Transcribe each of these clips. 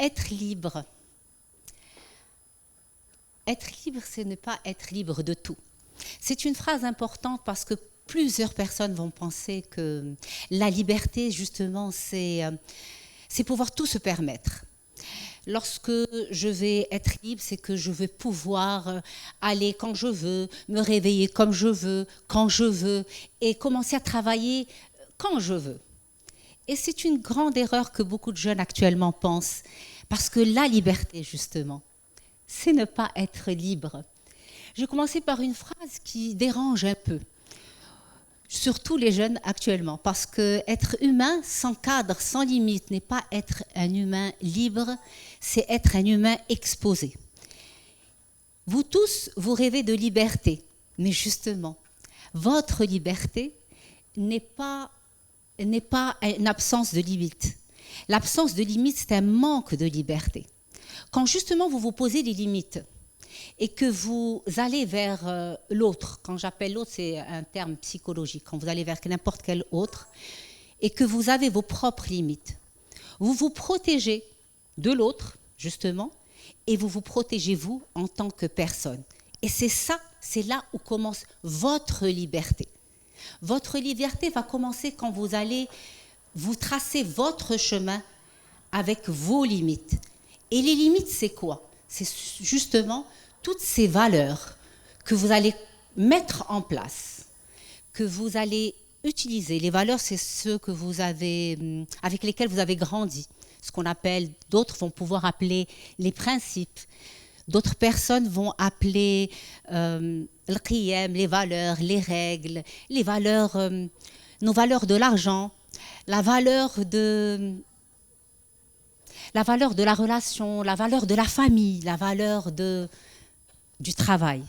Être libre. Être libre, c'est ne pas être libre de tout. C'est une phrase importante parce que plusieurs personnes vont penser que la liberté, justement, c'est pouvoir tout se permettre. Lorsque je vais être libre, c'est que je vais pouvoir aller quand je veux, me réveiller comme je veux, quand je veux, et commencer à travailler quand je veux. Et c'est une grande erreur que beaucoup de jeunes actuellement pensent, parce que la liberté, justement, c'est ne pas être libre. Je vais commencer par une phrase qui dérange un peu, surtout les jeunes actuellement, parce que être humain sans cadre, sans limite, n'est pas être un humain libre, c'est être un humain exposé. Vous tous, vous rêvez de liberté, mais justement, votre liberté n'est pas une absence de limite. L'absence de limite, c'est un manque de liberté. Quand justement vous vous posez des limites et que vous allez vers l'autre, quand j'appelle l'autre, c'est un terme psychologique, quand vous allez vers n'importe quel autre, et que vous avez vos propres limites, vous vous protégez de l'autre, justement, et vous vous protégez vous en tant que personne. Et c'est ça, c'est là où commence votre liberté. Votre liberté va commencer quand vous allez vous tracer votre chemin avec vos limites. Et les limites, c'est quoi? C'est justement toutes ces valeurs que vous allez mettre en place, que vous allez utiliser. Les valeurs, c'est ceux que vous avez, avec lesquels vous avez grandi. Ce qu'on appelle, d'autres vont pouvoir appeler les principes. D'autres personnes vont appeler le qiyam, les valeurs, les règles, les valeurs, nos valeurs de l'argent, la valeur de la relation, la valeur de la famille, la valeur du travail.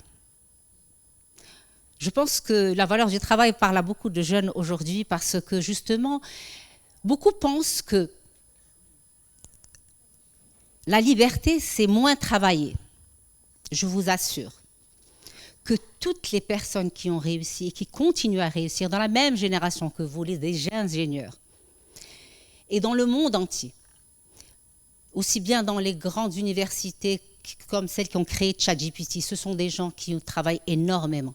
Je pense que la valeur du travail parle à beaucoup de jeunes aujourd'hui parce que justement, beaucoup pensent que la liberté, c'est moins travailler. Je vous assure que toutes les personnes qui ont réussi et qui continuent à réussir dans la même génération que vous, des jeunes ingénieurs, et dans le monde entier, aussi bien dans les grandes universités comme celles qui ont créé ChatGPT, ce sont des gens qui travaillent énormément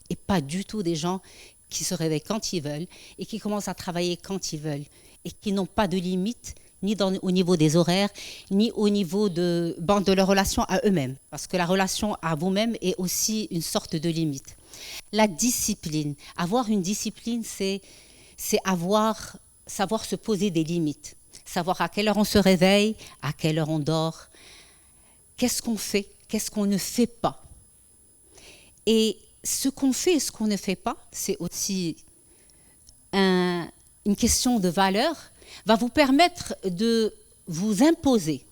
et pas du tout des gens qui se réveillent quand ils veulent et qui commencent à travailler quand ils veulent et qui n'ont pas de limite ni au niveau des horaires, ni au niveau de leur relation à eux-mêmes. Parce que la relation à vous-même est aussi une sorte de limite. La discipline. Avoir une discipline, c'est savoir se poser des limites. Savoir à quelle heure on se réveille, à quelle heure on dort. Qu'est-ce qu'on fait, qu'est-ce qu'on ne fait pas. Et ce qu'on fait et ce qu'on ne fait pas, c'est aussi une question de valeur, va vous permettre de vous imposer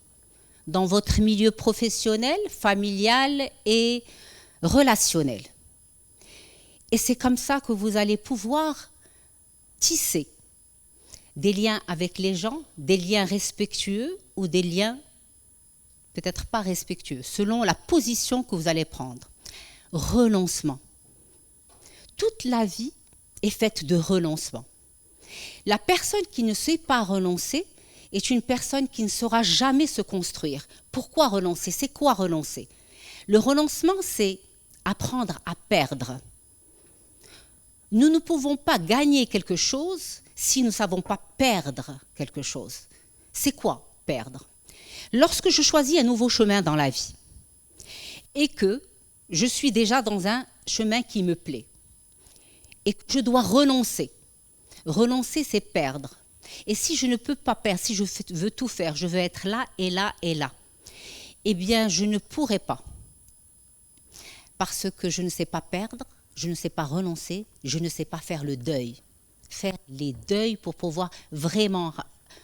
dans votre milieu professionnel, familial et relationnel. Et c'est comme ça que vous allez pouvoir tisser des liens avec les gens, des liens respectueux ou des liens peut-être pas respectueux, selon la position que vous allez prendre. Renoncement. Toute la vie est faite de renoncement. La personne qui ne sait pas renoncer est une personne qui ne saura jamais se construire. Pourquoi renoncer? C'est quoi renoncer? Le renoncement, c'est apprendre à perdre. Nous ne pouvons pas gagner quelque chose si nous ne savons pas perdre quelque chose. C'est quoi perdre? Lorsque je choisis un nouveau chemin dans la vie et que je suis déjà dans un chemin qui me plaît et que je dois renoncer. Renoncer, c'est perdre. Et si je ne peux pas perdre, si je veux tout faire, je veux être là et là et là, eh bien, je ne pourrai pas. Parce que je ne sais pas perdre, je ne sais pas renoncer, je ne sais pas faire le deuil. Faire les deuils pour pouvoir vraiment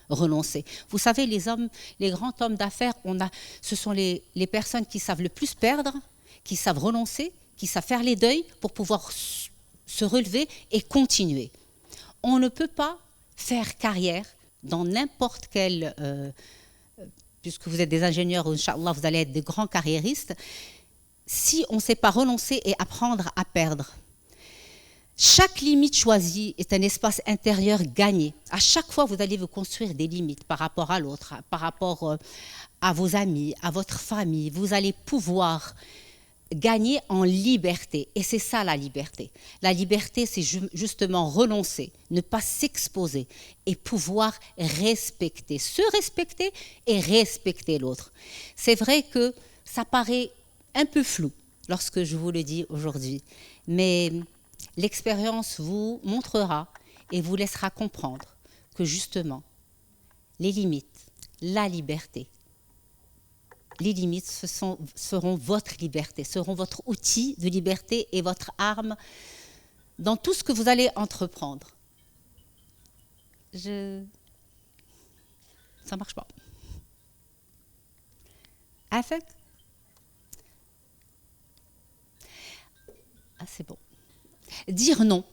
renoncer. Vous savez, les grands hommes d'affaires, ce sont les personnes qui savent le plus perdre, qui savent renoncer, qui savent faire les deuils pour pouvoir se relever et continuer. On ne peut pas faire carrière dans n'importe quel, puisque vous êtes des ingénieurs, Inch'Allah, vous allez être des grands carriéristes, si on ne sait pas renoncer et apprendre à perdre. Chaque limite choisie est un espace intérieur gagné. À chaque fois, vous allez vous construire des limites par rapport à l'autre, par rapport à vos amis, à votre famille. Vous allez pouvoir gagner en liberté. Et c'est ça la liberté. La liberté, c'est justement renoncer, ne pas s'exposer et pouvoir respecter. Se respecter et respecter l'autre. C'est vrai que ça paraît un peu flou lorsque je vous le dis aujourd'hui. Mais l'expérience vous montrera et vous laissera comprendre que justement, les limites, la liberté, les limites seront votre liberté, seront votre outil de liberté et votre arme dans tout ce que vous allez entreprendre. Ça ne marche pas. Affect? Ah, c'est bon. Dire non.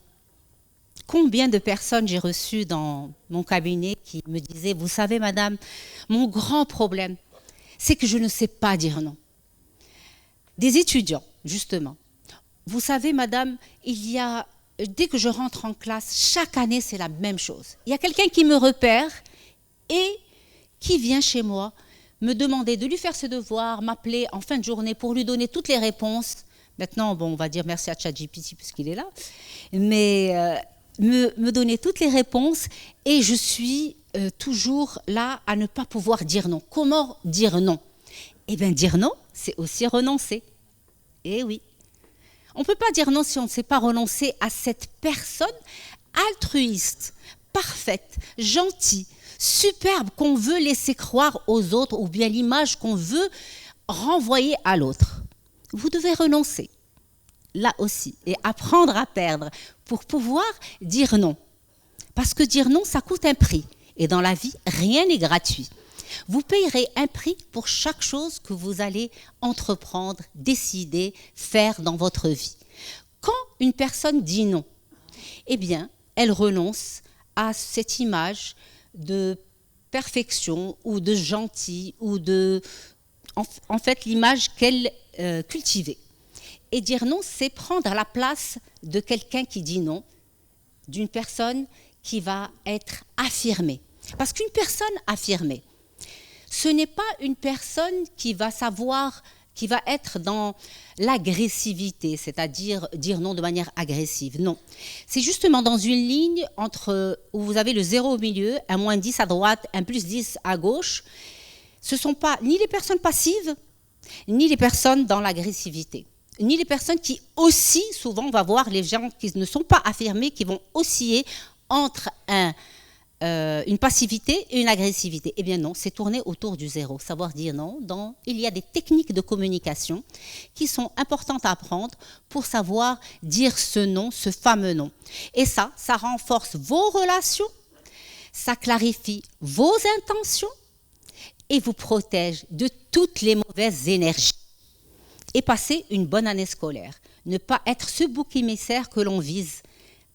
Combien de personnes j'ai reçues dans mon cabinet qui me disaient, vous savez madame, mon grand problème, c'est que je ne sais pas dire non. Des étudiants, justement. Vous savez, madame, dès que je rentre en classe, chaque année, c'est la même chose. Il y a quelqu'un qui me repère et qui vient chez moi me demander de lui faire ses devoirs, m'appeler en fin de journée pour lui donner toutes les réponses. Maintenant, bon, on va dire merci à ChatGPT puisqu'il est là. Mais me donner toutes les réponses et je suis toujours là à ne pas pouvoir dire non. Comment dire non? Eh bien, dire non, c'est aussi renoncer. Eh oui. On ne peut pas dire non si on ne sait pas renoncer à cette personne altruiste, parfaite, gentille, superbe qu'on veut laisser croire aux autres ou bien l'image qu'on veut renvoyer à l'autre. Vous devez renoncer, là aussi, et apprendre à perdre pour pouvoir dire non. Parce que dire non, ça coûte un prix. Et dans la vie, rien n'est gratuit. Vous payerez un prix pour chaque chose que vous allez entreprendre, décider, faire dans votre vie. Quand une personne dit non, eh bien, elle renonce à cette image de perfection ou de gentil ou de... En fait, l'image qu'elle cultivait. Et dire non, c'est prendre la place de quelqu'un qui dit non, d'une personne qui va être affirmée. Parce qu'une personne affirmée, ce n'est pas une personne qui va savoir, qui va être dans l'agressivité, c'est-à-dire dire non de manière agressive. Non. C'est justement dans une ligne où vous avez le 0 au milieu, un -10 à droite, un +10 à gauche. Ce ne sont pas ni les personnes passives, ni les personnes dans l'agressivité, ni les personnes qui aussi, souvent, on va voir les gens qui ne sont pas affirmés, qui vont osciller entre une passivité et une agressivité. Eh bien non, c'est tourner autour du 0, savoir dire non. Il y a des techniques de communication qui sont importantes à apprendre pour savoir dire ce non, ce fameux non. Et ça renforce vos relations, ça clarifie vos intentions et vous protège de toutes les mauvaises énergies. Et passer une bonne année scolaire. Ne pas être ce bouc émissaire que l'on vise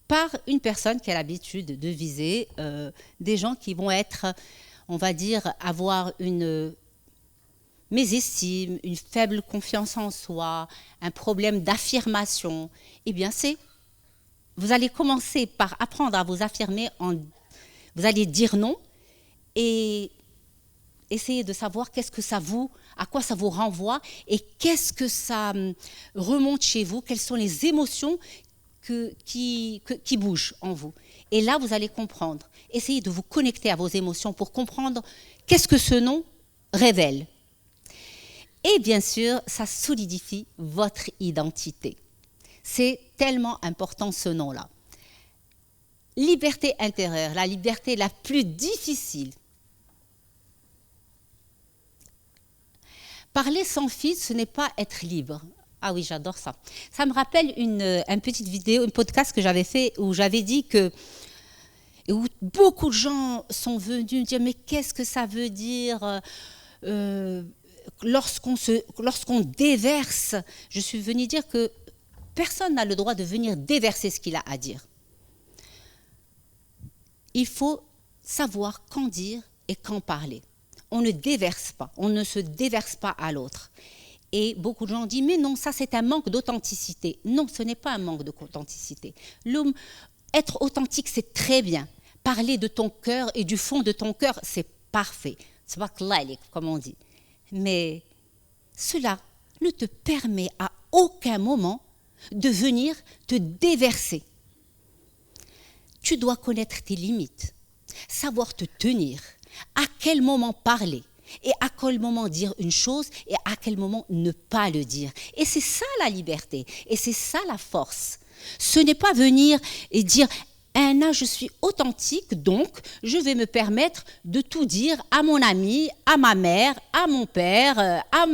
par une personne qui a l'habitude de viser des gens qui vont être, on va dire, avoir une mésestime, une faible confiance en soi, un problème d'affirmation. Eh bien, vous allez commencer par apprendre à vous affirmer, vous allez dire non et essayer de savoir à quoi ça vous renvoie et qu'est-ce que ça remonte chez vous, quelles sont les émotions qui bougent en vous. Et là, vous allez comprendre. Essayez de vous connecter à vos émotions pour comprendre qu'est-ce que ce nom révèle. Et bien sûr, ça solidifie votre identité. C'est tellement important ce nom-là. Liberté intérieure, la liberté la plus difficile. Parler sans filtre, ce n'est pas être libre. Ah oui, j'adore ça. Ça me rappelle une petite vidéo, un podcast que j'avais fait où j'avais dit où beaucoup de gens sont venus me dire mais qu'est-ce que ça veut dire lorsqu'on déverse. Je suis venue dire que personne n'a le droit de venir déverser ce qu'il a à dire. Il faut savoir quand dire et quand parler. On ne déverse pas, on ne se déverse pas à l'autre. Et beaucoup de gens disent, mais non, ça c'est un manque d'authenticité. Non, ce n'est pas un manque d'authenticité. Être authentique, c'est très bien. Parler de ton cœur et du fond de ton cœur, c'est parfait. C'est pas clair, comme on dit. Mais cela ne te permet à aucun moment de venir te déverser. Tu dois connaître tes limites, savoir te tenir, à quel moment parler et à quel moment dire une chose et à quel moment ne pas le dire. Et c'est ça la liberté et c'est ça la force. Ce n'est pas venir et dire Anna, je suis authentique, donc je vais me permettre de tout dire à mon ami, à ma mère, à mon père, à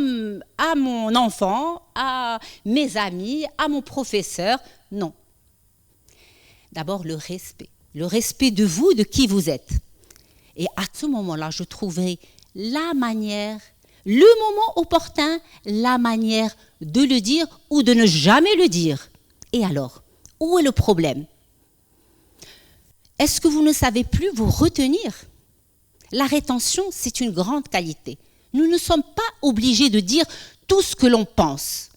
mon enfant, à mes amis, à mon professeur. Non. D'abord, le respect de vous, de qui vous êtes. Et à ce moment-là, je trouverai la manière, le moment opportun, la manière de le dire ou de ne jamais le dire. Et alors, où est le problème ? Est-ce que vous ne savez plus vous retenir ? La rétention, c'est une grande qualité. Nous ne sommes pas obligés de dire tout ce que l'on pense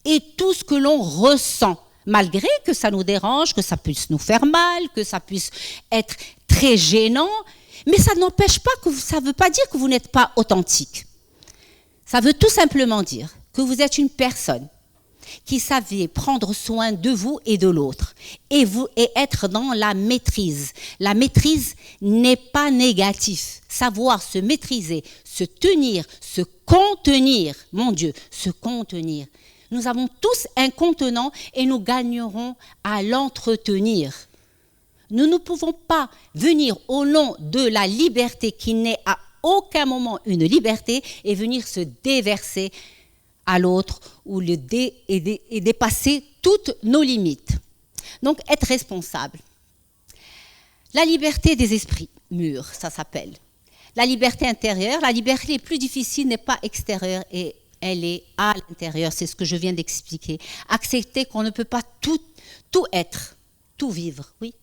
et tout ce que l'on ressent, malgré que ça nous dérange, que ça puisse nous faire mal, que ça puisse être très gênant. Mais ça n'empêche pas que ça ne veut pas dire que vous n'êtes pas authentique. Ça veut tout simplement dire que vous êtes une personne qui savait prendre soin de vous et de l'autre et être dans la maîtrise. La maîtrise n'est pas négatif. Savoir se maîtriser, se tenir, se contenir, mon Dieu, se contenir. Nous avons tous un contenant et nous gagnerons à l'entretenir. Nous ne pouvons pas venir au nom de la liberté qui n'est à aucun moment une liberté et venir se déverser à l'autre ou et dépasser toutes nos limites. Donc, être responsable. La liberté des esprits mûrs, ça s'appelle. La liberté intérieure, la liberté la plus difficile n'est pas extérieure et elle est à l'intérieur, c'est ce que je viens d'expliquer. Accepter qu'on ne peut pas tout être, tout vivre, oui.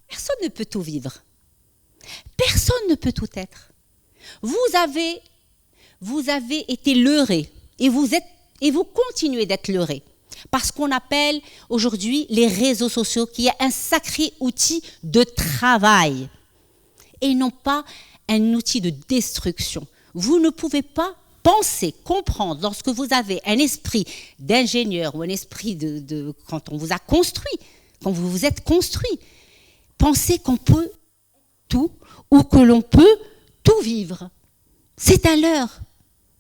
Personne ne peut tout vivre. Personne ne peut tout être. Vous avez été leurré et vous continuez d'être leurré par ce qu'on appelle aujourd'hui les réseaux sociaux, qui est un sacré outil de travail et non pas un outil de destruction. Vous ne pouvez pas penser, comprendre, lorsque vous avez un esprit d'ingénieur ou un esprit quand on vous a construit, quand vous vous êtes construit, penser qu'on peut tout ou que l'on peut tout vivre. C'est un leurre,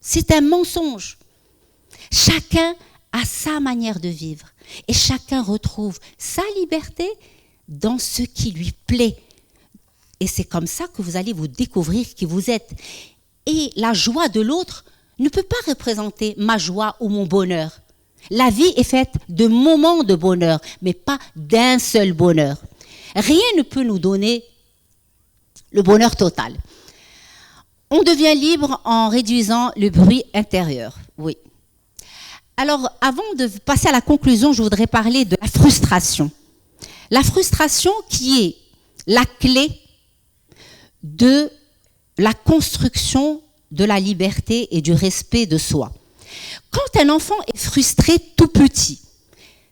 c'est un mensonge. Chacun a sa manière de vivre et chacun retrouve sa liberté dans ce qui lui plaît. Et c'est comme ça que vous allez vous découvrir qui vous êtes. Et la joie de l'autre ne peut pas représenter ma joie ou mon bonheur. La vie est faite de moments de bonheur, mais pas d'un seul bonheur. Rien ne peut nous donner le bonheur total. On devient libre en réduisant le bruit intérieur. Oui. Alors, avant de passer à la conclusion, je voudrais parler de la frustration. La frustration qui est la clé de la construction de la liberté et du respect de soi. Quand un enfant est frustré tout petit,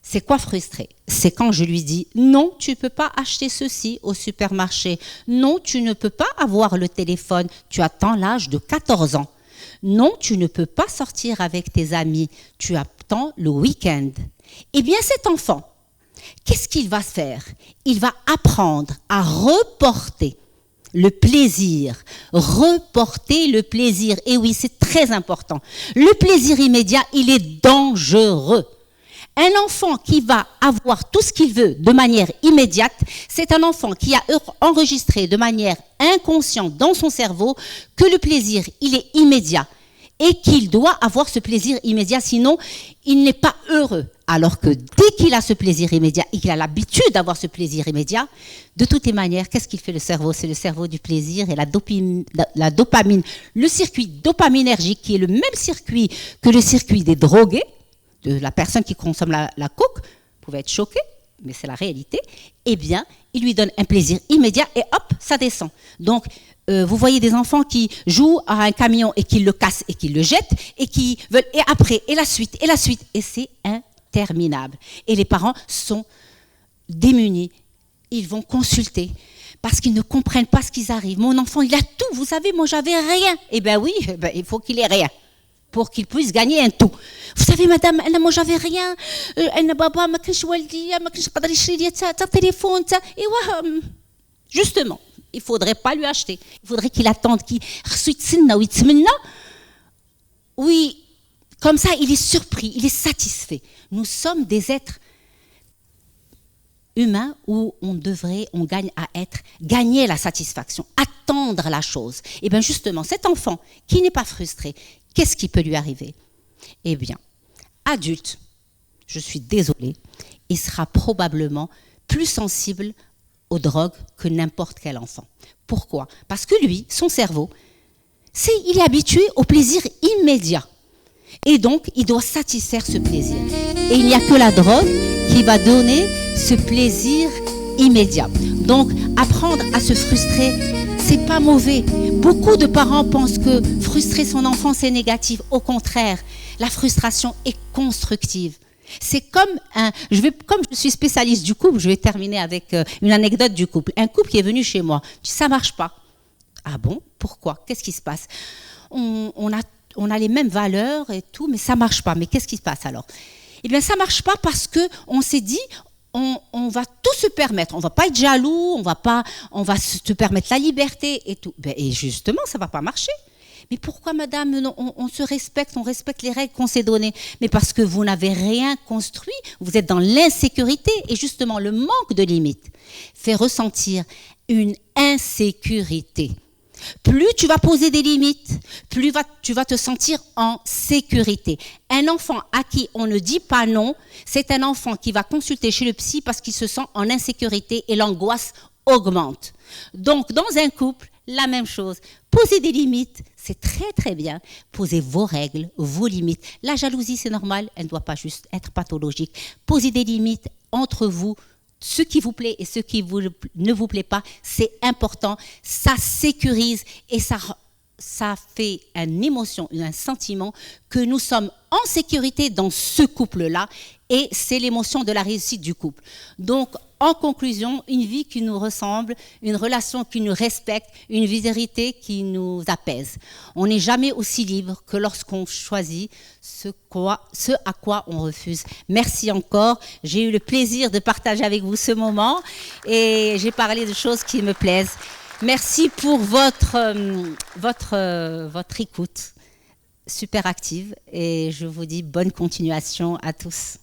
c'est quoi frustré ? C'est quand je lui dis « Non, tu ne peux pas acheter ceci au supermarché. Non, tu ne peux pas avoir le téléphone. Tu attends l'âge de 14 ans. Non, tu ne peux pas sortir avec tes amis. Tu attends le week-end. » Eh bien, cet enfant, qu'est-ce qu'il va faire ? Il va apprendre à reporter le plaisir. Reporter le plaisir. Et oui, c'est très important. Le plaisir immédiat, il est dangereux. Un enfant qui va avoir tout ce qu'il veut de manière immédiate, c'est un enfant qui a enregistré de manière inconsciente dans son cerveau que le plaisir, il est immédiat et qu'il doit avoir ce plaisir immédiat, sinon il n'est pas heureux. Alors que dès qu'il a ce plaisir immédiat et qu'il a l'habitude d'avoir ce plaisir immédiat, de toutes les manières, qu'est-ce qu'il fait le cerveau ? C'est le cerveau du plaisir et la dopamine, le circuit dopaminergique qui est le même circuit que le circuit des drogués, de la personne qui consomme la coke, vous pouvez être choqué, mais c'est la réalité, eh bien, il lui donne un plaisir immédiat et hop, ça descend. Donc, vous voyez des enfants qui jouent à un camion et qui le cassent et qui le jettent et qui veulent, et après, et la suite, et c'est interminable. Et les parents sont démunis, ils vont consulter parce qu'ils ne comprennent pas ce qui arrive. Mon enfant, il a tout, vous savez, moi j'avais rien. Eh bien oui, il faut qu'il ait rien pour qu'il puisse gagner un tout. Vous savez, madame, moi j'avais rien, baba, ma كانش والدي, ما كانش قادر يشري لي حتى téléphone, justement, il ne faudrait pas lui acheter. Il faudrait qu'il attende, qu'il oui, comme ça, il est surpris, il est satisfait. Nous sommes des êtres humain où on gagne à gagner la satisfaction, attendre la chose. Et bien justement, cet enfant qui n'est pas frustré, qu'est-ce qui peut lui arriver? Eh bien, adulte, je suis désolée, il sera probablement plus sensible aux drogues que n'importe quel enfant. Pourquoi? Parce que lui, son cerveau, il est habitué au plaisir immédiat. Et donc, il doit satisfaire ce plaisir. Et il n'y a que la drogue qui va donner ce plaisir immédiat. Donc, apprendre à se frustrer, c'est pas mauvais. Beaucoup de parents pensent que frustrer son enfant, c'est négatif. Au contraire, la frustration est constructive. C'est comme comme je suis spécialiste du couple, je vais terminer avec une anecdote du couple. Un couple qui est venu chez moi, ça marche pas. Ah bon? Pourquoi? Qu'est-ce qui se passe? On a les mêmes valeurs et tout, mais ça marche pas. Mais qu'est-ce qui se passe alors? Eh bien, ça marche pas parce que on s'est dit, on va tout se permettre. On va pas être jaloux, on va se permettre la liberté et tout. Et justement, ça va pas marcher. Mais pourquoi, madame, on se respecte, on respecte les règles qu'on s'est données? Mais parce que vous n'avez rien construit, vous êtes dans l'insécurité. Et justement, le manque de limites fait ressentir une insécurité. Plus tu vas poser des limites, plus tu vas te sentir en sécurité. Un enfant à qui on ne dit pas non, c'est un enfant qui va consulter chez le psy parce qu'il se sent en insécurité et l'angoisse augmente. Donc, dans un couple, la même chose. Poser des limites, c'est très très bien. Posez vos règles, vos limites. La jalousie, c'est normal, elle ne doit pas juste être pathologique. Posez des limites entre vous. Ce qui vous plaît et ce qui ne vous plaît pas, c'est important. Ça sécurise et ça fait une émotion, un sentiment que nous sommes en sécurité dans ce couple-là et c'est l'émotion de la réussite du couple. Donc, en conclusion, une vie qui nous ressemble, une relation qui nous respecte, une vérité qui nous apaise. On n'est jamais aussi libre que lorsqu'on choisit ce à quoi on refuse. Merci encore. J'ai eu le plaisir de partager avec vous ce moment et j'ai parlé de choses qui me plaisent. Merci pour votre écoute super active et je vous dis bonne continuation à tous.